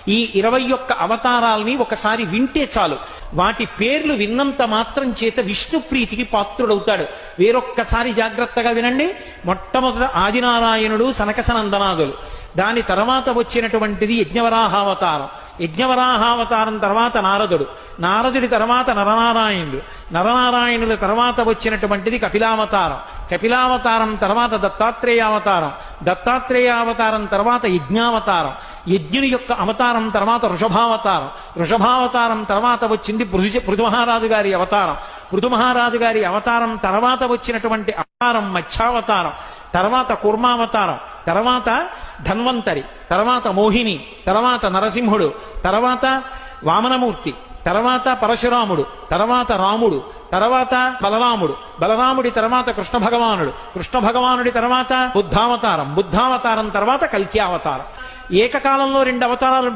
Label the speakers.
Speaker 1: ఈ 21 అవతారాల్ని ఒకసారి వింటే చాలు, వాటి పేర్లు విన్నంత మాత్రం చేత విష్ణు ప్రీతికి పాత్రుడవుతాడు. వేరొక్కసారి జాగ్రత్తగా వినండి. మొట్టమొదట ఆదినారాయణుడు, సనకసనందనాదులు. దాని తర్వాత వచ్చినటువంటిది యజ్ఞవరాహావతారం. యజ్ఞవరాహావతారం తర్వాత నారదుడు. నారదుడి తర్వాత నరనారాయణుడు. నరనారాయణుల తర్వాత వచ్చినటువంటిది కపిలావతారం. కపిలావతారం తర్వాత దత్తాత్రేయావతారం. దత్తాత్రేయావతారం తర్వాత యజ్ఞావతారం. యజ్ఞుని యొక్క అవతారం తర్వాత వృషభావతారం. వృషభావతారం తర్వాత వచ్చింది పృథుమహారాజు గారి అవతారం. పృథుమహారాజు గారి అవతారం తర్వాత వచ్చినటువంటి అవతారం మత్స్యావతారం. తర్వాత కూర్మావతారం. తర్వాత ధన్వంతరి. తర్వాత మోహిని. తర్వాత నరసింహుడు. తర్వాత వామనమూర్తి. తర్వాత పరశురాముడు. తర్వాత రాముడు. తర్వాత బలరాముడు. బలరాముడి తర్వాత కృష్ణ భగవానుడు. కృష్ణ భగవానుడి తర్వాత బుద్ధావతారం. బుద్ధావతారం తర్వాత కల్కి అవతారం. ఏకకాలంలో 2 అవతారాలు